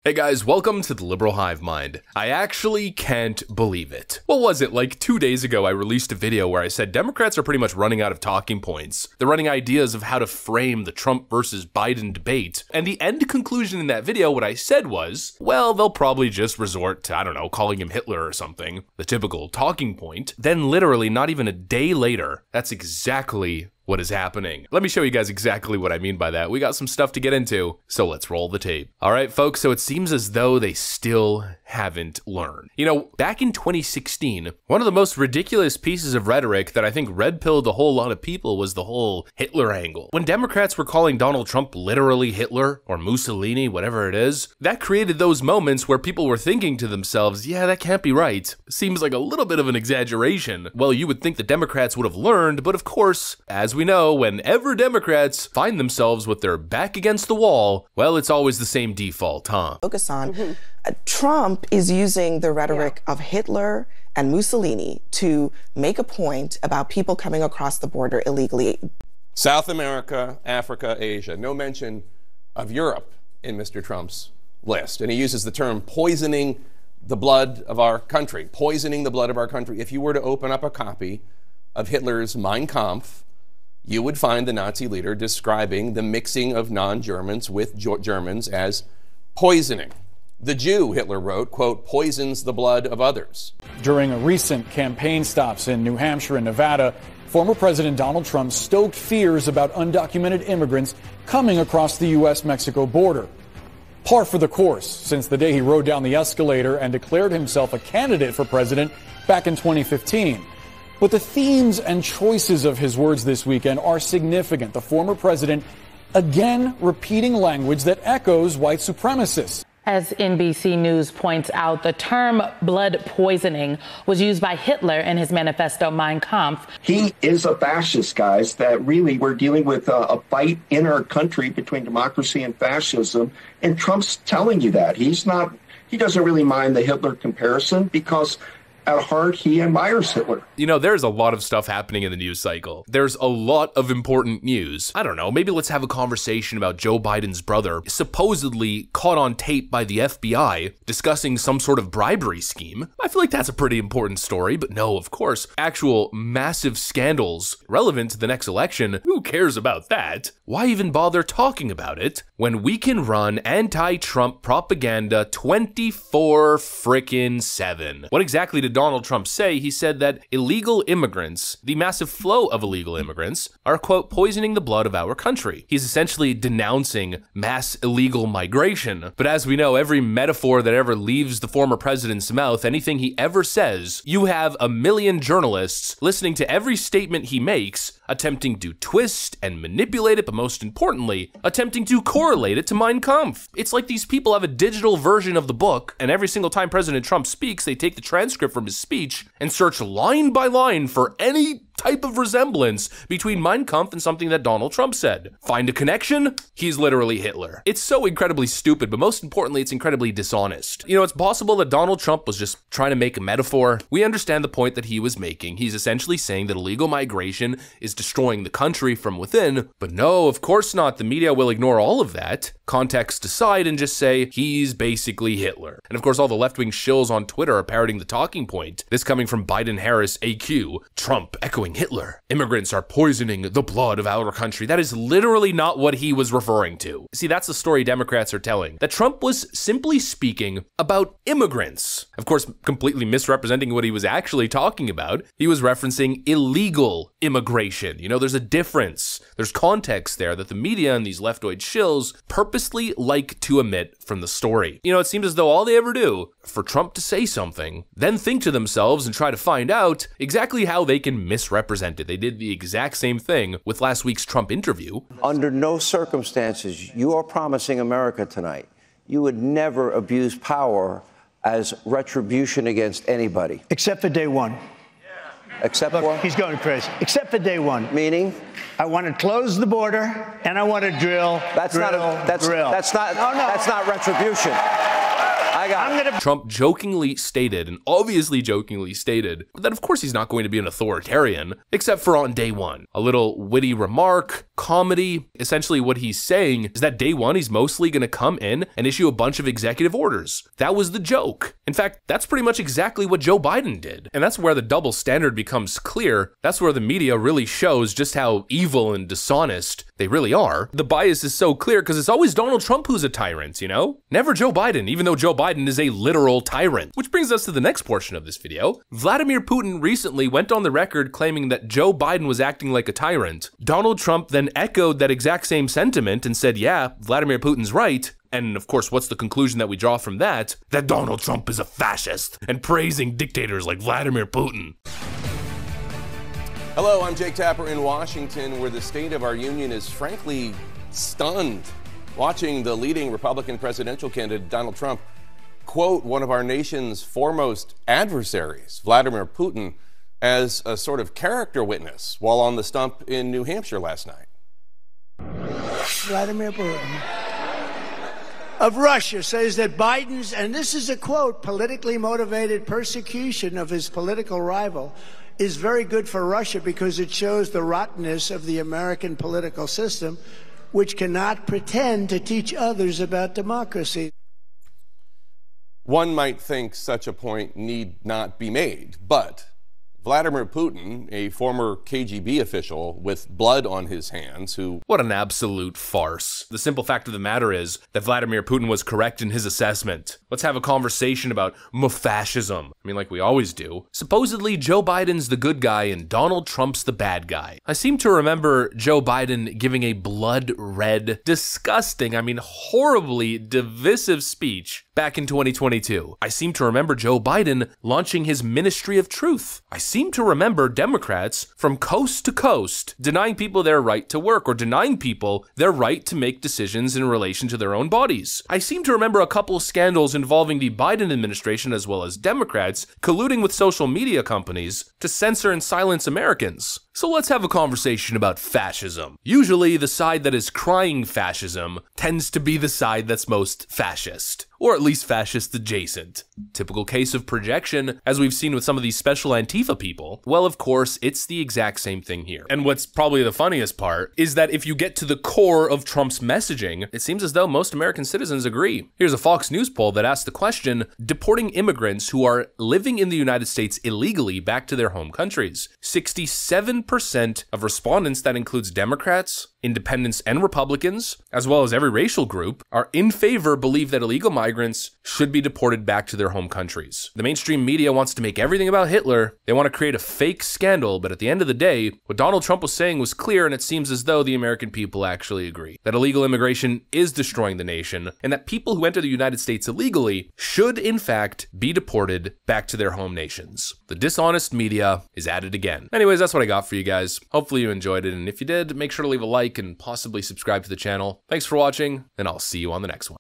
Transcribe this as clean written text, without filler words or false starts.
Hey guys, welcome to the Liberal Hive Mind. I actually can't believe it. What was it, like 2 days ago I released a video where I said Democrats are pretty much running out of talking points. They're running ideas of how to frame the Trump versus Biden debate. And the end conclusion in that video, what I said was, well, they'll probably just resort to, I don't know, calling him Hitler or something. The typical talking point. Then literally not even a day later, that's exactly what is happening. Let me show you guys exactly what I mean by that. We got some stuff to get into, so let's roll the tape. All right, folks, so it seems as though they still haven't learned. You know, back in 2016, one of the most ridiculous pieces of rhetoric that I think red-pilled a whole lot of people was the whole Hitler angle. When Democrats were calling Donald Trump literally Hitler or Mussolini, whatever it is, that created those moments where people were thinking to themselves, yeah, that can't be right. Seems like a little bit of an exaggeration. Well, you would think the Democrats would have learned, but of course, as we know, whenever Democrats find themselves with their back against the wall, well, it's always the same default, huh? Focus on. Trump is using the rhetoric of Hitler and Mussolini to make a point about people coming across the border illegally. South America, Africa, Asia. No mention of Europe in Mr. Trump's list. And he uses the term poisoning the blood of our country. Poisoning the blood of our country. If you were to open up a copy of Hitler's Mein Kampf, you would find the Nazi leader describing the mixing of non-Germans with Germans as poisoning. The Jew, Hitler wrote, quote, poisons the blood of others. During a recent campaign stops in New Hampshire and Nevada, former President Donald Trump stoked fears about undocumented immigrants coming across the U.S.-Mexico border. Par for the course since the day he rode down the escalator and declared himself a candidate for president back in 2015. But the themes and choices of his words this weekend are significant. The former president again repeating language that echoes white supremacists. As NBC News points out, the term blood poisoning was used by Hitler in his manifesto Mein Kampf. He is a fascist, guys, that really we're dealing with a fight in our country between democracy and fascism. And Trump's telling you that. He doesn't really mind the Hitler comparison because at heart, he admires Hitler. You know, there's a lot of stuff happening in the news cycle. There's a lot of important news. I don't know, maybe let's have a conversation about Joe Biden's brother supposedly caught on tape by the FBI discussing some sort of bribery scheme. I feel like that's a pretty important story, but no, of course, actual massive scandals relevant to the next election, who cares about that? Why even bother talking about it when we can run anti-Trump propaganda 24/7? What exactly did Donald Trump say? He said that illegal immigrants, the massive flow of illegal immigrants, are, quote, poisoning the blood of our country. He's essentially denouncing mass illegal migration. But as we know, every metaphor that ever leaves the former president's mouth, anything he ever says, you have a million journalists listening to every statement he makes, attempting to twist and manipulate it, but most importantly, attempting to correlate it to Mein Kampf. It's like these people have a digital version of the book, and every single time President Trump speaks, they take the transcript from his speech and search line by line for any type of resemblance between Mein Kampf and something that Donald Trump said. Find a connection? He's literally Hitler. It's so incredibly stupid, but most importantly, it's incredibly dishonest. You know, it's possible that Donald Trump was just trying to make a metaphor. We understand the point that he was making. He's essentially saying that illegal migration is destroying the country from within, but no, of course not. The media will ignore all of that, context aside, and just say he's basically Hitler. And of course, all the left-wing shills on Twitter are parroting the talking point. This coming from Biden-Harris AQ, Trump echoing Hitler. Immigrants are poisoning the blood of our country. That is literally not what he was referring to. See, that's the story Democrats are telling. That Trump was simply speaking about immigrants. Of course, completely misrepresenting what he was actually talking about. He was referencing illegal immigration. You know, there's a difference. There's context there that the media and these leftoid shills purposely like to omit from the story. You know, it seems as though all they ever do for Trump to say something, then think to themselves and try to find out exactly how they can misrepresent it. They did the exact same thing with last week's Trump interview. Under no circumstances, you are promising America tonight, you would never abuse power as retribution against anybody. Except for day one. Except Look, for? he's going crazy. Except for day one. Meaning? I want to close the border, and I want to drill. That's not retribution. Trump jokingly stated, and obviously jokingly stated, that of course he's not going to be an authoritarian, except for on day one. A little witty remark, comedy. Essentially what he's saying is that day one, he's mostly going to come in and issue a bunch of executive orders. That was the joke. In fact, that's pretty much exactly what Joe Biden did. And that's where the double standard becomes clear. That's where the media really shows just how evil and dishonest they really are. The bias is so clear because it's always Donald Trump who's a tyrant, you know? Never Joe Biden, even though Joe Biden is a literal tyrant. Which brings us to the next portion of this video. Vladimir Putin recently went on the record claiming that Joe Biden was acting like a tyrant. Donald Trump then echoed that exact same sentiment and said, yeah, Vladimir Putin's right. And of course, what's the conclusion that we draw from that? That Donald Trump is a fascist and praising dictators like Vladimir Putin. Hello, I'm Jake Tapper in Washington, where the state of our union is frankly stunned watching the leading Republican presidential candidate, Donald Trump, quote one of our nation's foremost adversaries, Vladimir Putin, as a sort of character witness while on the stump in New Hampshire last night. Vladimir Putin of Russia says that Biden's, and this is a quote, politically motivated persecution of his political rival is very good for Russia because it shows the rottenness of the American political system, which cannot pretend to teach others about democracy. One might think such a point need not be made, but Vladimir Putin, a former KGB official with blood on his hands who... What an absolute farce. The simple fact of the matter is that Vladimir Putin was correct in his assessment. Let's have a conversation about fascism. I mean, like we always do. Supposedly, Joe Biden's the good guy and Donald Trump's the bad guy. I seem to remember Joe Biden giving a blood-red, disgusting, horribly divisive speech back in 2022. I seem to remember Joe Biden launching his Ministry of Truth. I seem to remember Democrats from coast to coast denying people their right to work or denying people their right to make decisions in relation to their own bodies. I seem to remember a couple of scandals involving the Biden administration as well as Democrats colluding with social media companies to censor and silence Americans. So let's have a conversation about fascism. Usually the side that is crying fascism tends to be the side that's most fascist, or at least fascist adjacent. Typical case of projection, as we've seen with some of these special Antifa people. Well, of course, it's the exact same thing here. And what's probably the funniest part is that if you get to the core of Trump's messaging, it seems as though most American citizens agree. Here's a Fox News poll that asked the question, deporting immigrants who are living in the United States illegally back to their home countries. 67% of respondents, that includes Democrats, independents, and Republicans, as well as every racial group, are in favor, believe that illegal migrants should be deported back to their home countries. The mainstream media wants to make everything about Hitler. They want to create a fake scandal, but at the end of the day, what Donald Trump was saying was clear, and it seems as though the American people actually agree. That illegal immigration is destroying the nation, and that people who enter the United States illegally should, in fact, be deported back to their home nations. The dishonest media is at it again. Anyways, that's what I got for you guys. Hopefully you enjoyed it, and if you did, make sure to leave a like and possibly subscribe to the channel. Thanks for watching, and I'll see you on the next one.